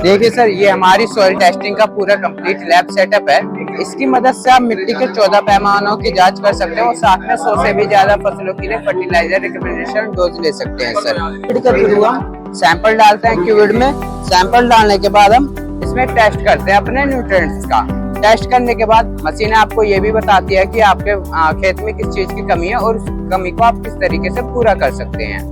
देखिए सर, ये हमारी सॉइल टेस्टिंग का पूरा कंप्लीट लैब सेटअप है। इसकी मदद से आप मिट्टी के 14 पैमानों की जांच कर सकते हैं और साथ में 100 से भी ज्यादा फसलों के लिए फर्टिलाइजर रिकमेंडेशन डोज ले सकते हैं सर। के थ्रू हम सैंपल डालते हैं क्यूबिड में। सैंपल डालने के बाद हम इसमें टेस्ट करते हैं अपने न्यूट्रिएंट्स का। टेस्ट करने के बाद मशीन आपको ये भी बताती है कि आपके खेत में किस चीज की कमी है और उस कमी को आप किस तरीके से पूरा कर सकते हैं।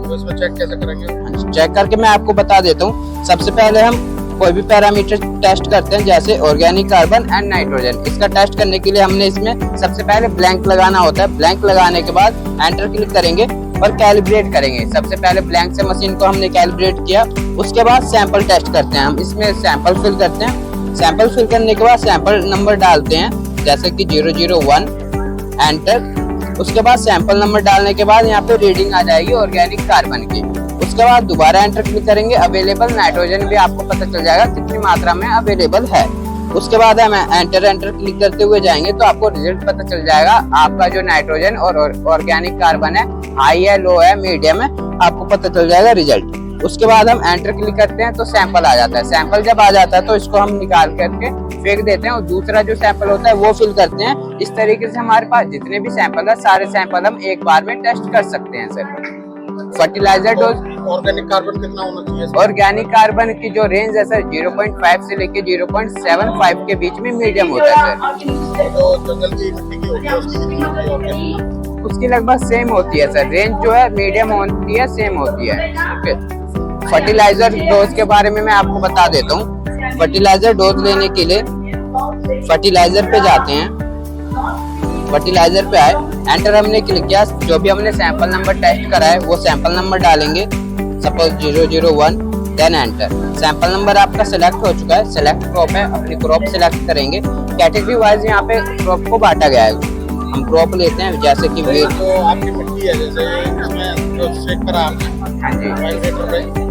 तो इसमें चेक कैसे करेंगे? चेक करके मैं आपको बता देता हूँ। सबसे पहले हम कोई भी पैरामीटर टेस्ट करते हैं, जैसे ऑर्गेनिक कार्बन एंड नाइट्रोजन। इसका टेस्ट करने के लिए हमने इसमें सबसे पहले ब्लैंक लगाना होता है। ब्लैंक लगाने के बाद एंटर क्लिक करेंगे और कैलिब्रेट करेंगे। सबसे पहले ब्लैंक से मशीन को हमने कैलिब्रेट किया, उसके बाद सैंपल टेस्ट करते हैं। हम इसमें सैंपल फिल करते हैं। सैंपल फिल करने के बाद सैंपल नंबर डालते हैं, जैसे कि 001 एंटर। उसके बाद सैंपल नंबर डालने के बाद यहाँ पे रीडिंग आ जाएगी ऑर्गेनिक कार्बन की। उसके बाद दोबारा एंटर क्लिक करेंगे, अवेलेबल नाइट्रोजन भी आपको पता चल जाएगा कितनी मात्रा में अवेलेबल है। उसके बाद हम एंटर क्लिक करते हुए जाएंगे तो आपको रिजल्ट पता चल जाएगा। आपका जो नाइट्रोजन और ऑर्गेनिक कार्बन है हाई है, लो है, मीडियम है, आपको पता चल जाएगा रिजल्ट। उसके बाद हम एंटर क्लिक करते हैं तो सैंपल आ जाता है। सैंपल जब आ जाता है तो इसको हम निकाल करके फेंक देते हैं और दूसरा जो सैंपल होता है वो फिल करते हैं। इस तरीके से हमारे पास जितने भी सैंपल है सारे सैंपल हम एक बार में टेस्ट कर सकते हैं sir. Fertiliser dose organic carbon कितना होना चाहिए? ऑर्गेनिक कार्बन की जो रेंज है सर 0.5 से लेके 0.75 के बीच में मीडियम होता है सर। तो जंगल की मिट्टी की होती है उसकी कितनी होती है? उसकी लगभग सेम होती है सर। रेंज जो है मीडियम होती है, सेम होती है। ओके, फर्टिलाइजर डोज के बारे में मैं आपको बता देता हूँ। फर्टिलाइजर डोज लेने के लिए फर्टिलाइजर पे जाते हैं। फर्टिलाइजर पे आए, एंटर हमने क्लिक किया। जो भी हमने सैंपल नंबर टेस्ट करा है वो सैंपल नंबर डालेंगे, suppose 001, then enter. Sample number आपका सिलेक्ट हो चुका है। सिलेक्ट क्रॉप है, अपनी क्रॉप सिलेक्ट करेंगे। कैटेगरी वाइज यहाँ पे क्रॉप को बांटा गया है। हम क्रॉप लेते हैं, जैसे कि वेट। तो आपकी मिट्टी है जैसे इसमें जो चेक करा आपने, हाँ जी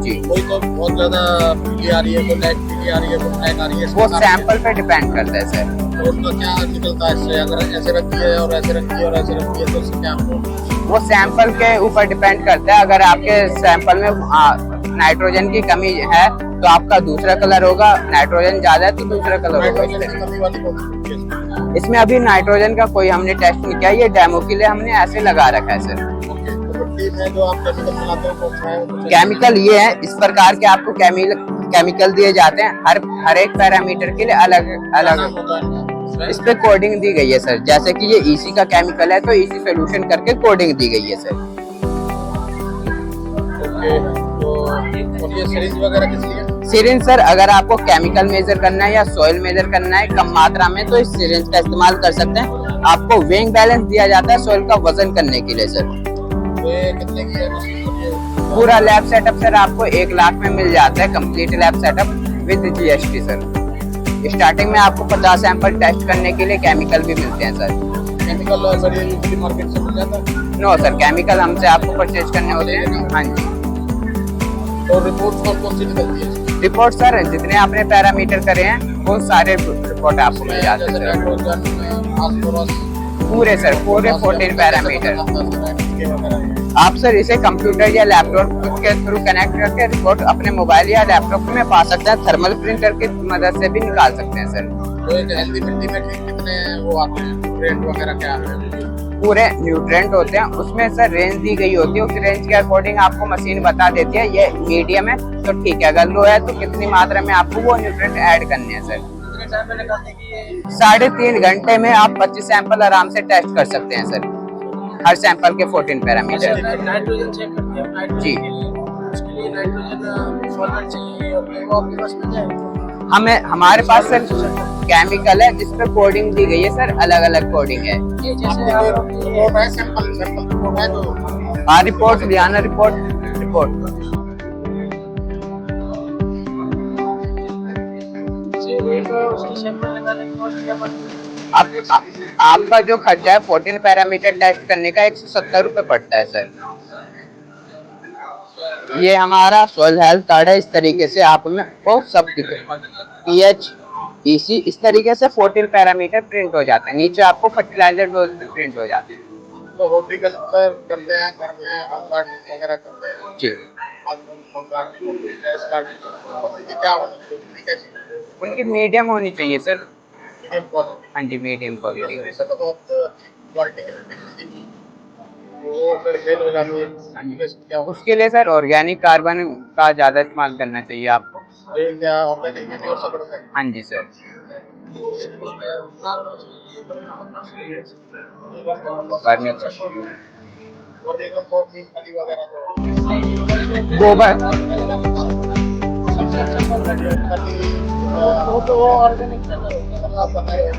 जी, कोई तो बहुत ज्यादा पीली आ रही है, कोई लाइट पीली आ रही है, कोई ब्लैक आ रही है। वो सैंपल पे डिपेंड करता है सर। तो उनका क्या निकलता है इससे? अगर ऐसे रखी है और ऐसे रखी है और ऐसे रखी है तो उससे क्या आपको? वो सैंपल के ऊपर डिपेंड करता है। अगर आपके सैंपल में नाइट्रोजन की कमी है तो आपका दूसरा कलर होगा, नाइट्रोजन ज्यादा है तो दूसरा कलर होगा। कमी वाली कौन सी मिट्टी है इसमें? इसमें अभी नाइट्रोजन का कोई हमने टेस्ट नहीं किया, ये डेमो के लिए हमने ऐसे लगा रखा है सर। मिट्टी में जो आप केमिकल मिलाते हो कौन सा है? केमिकल ये है, इस प्रकार के आपको केमिकल दिए जाते हैं। हर एक पैरामीटर के लिए अलग अलग इस पे कोडिंग दी गई है सर। जैसे कि ये इसी का केमिकल है तो इसी सोल्यूशन करके कोडिंग दी गई है सर। ओके, तो और ये सिरिंज वगैरह किस लिए? सिरिंज सर, अगर आपको केमिकल मेजर करना है या सॉइल मेजर करना है कम मात्रा में तो इस सिरिंज का इस्तेमाल कर सकते हैं। आपको वेइंग बैलेंस दिया जाता है सॉइल का वजन करने के लिए सर। तो ये कितने की है? पूरा लैब सेटअप सर आपको 1 लाख में मिल जाता है, complete lab setup with GST sir. Starting में आपको 50 सैंपल टेस्ट करने के लिए केमिकल भी मिलते हैं सर। केमिकल सर ये यूजुअली मार्केट से मिल जाता है? नो सर, केमिकल हमसे आपको परचेज करने होते हैं। हाँ जी। तो रिपोर्ट कौन सी निकलती है? रिपोर्ट सर जितने आपने पैरामीटर करे हैं वो सारे रिपोर्ट आपको मिल जाते हैं सर। पूरे सर, पूरे 14 पैरामीटर। आप सर इसे कंप्यूटर या लैपटॉप के थ्रू कनेक्ट करके रिपोर्ट अपने मोबाइल या लैपटॉप में पा सकते हैं। थर्मल प्रिंटर की मदद से भी निकाल सकते हैं सर। तो एक हेल्दी मिट्टी में कितने वो आते हैं, न्यूट्रिएंट वगैरह क्या आते हैं? पूरे न्यूट्रिएंट होते हैं उसमें सर। रेंज दी गई होती है, उस रेंज के अकॉर्डिंग आपको मशीन बता देती है। ये मीडियम है तो ठीक है, अगर लो है तो कितनी मात्रा में आपको वो न्यूट्रिएंट ऐड करने हैं सर। 3.5 घंटे में आप 25 सैंपल आराम से टेस्ट कर सकते हैं सर, हर सैंपल के 14 पैरामीटर। नाइट्रोजन चेक करते हैं जी, उसके लिए नाइट्रोजन सॉल्वेंट चाहिए और वो आपके पास मिल जाएगा? हमारे पास सर केमिकल है जिसपे कोडिंग दी गई है सर, अलग अलग कोडिंग है। ये जैसे रिपोर्ट है, सैंपल रिपोर्ट है तो हाँ, रिपोर्ट लियाना रिपोर्ट आपका जो खर्चा है 14 पैरामीटर टेस्ट करने का 170 रुपए पड़ता है सर। ये हमारा सॉइल हेल्थ कार्ड है। इस तरीके से आप में वो सब pH, EC इस तरीके से 14 पैरामीटर प्रिंट हो जाते हैं। नीचे आपको फर्टिलाइजर डोज प्रिंट हो जाते हैं। तो हॉर्टिकल्चर करते हैं घर में, वगैरह करते हैं जी। क्या होना चाहिए कैसी उनकी मीडियम होनी चाहिए सर। मीडियम क्वालिटी हाँ जी, मीडियम क्वालिटी। वैसे तो बहुत क्वालिटी की वो फिर फेल हो जाती है हाँ जी। क्या होगा उसके लिए सर ऑर्गेनिक कार्बन का ज्यादा इस्तेमाल करना चाहिए आपको। रेट क्या ऑर्गेनिक में और सब बढ़ता है हाँ जी सर। फर्नीचर, और देखो बहुत ही खाली वगैरह गोबर। सबसे अच्छा क्वालिटी खाली वो तो वो ऑर्गेनिक मतलब आप बताइए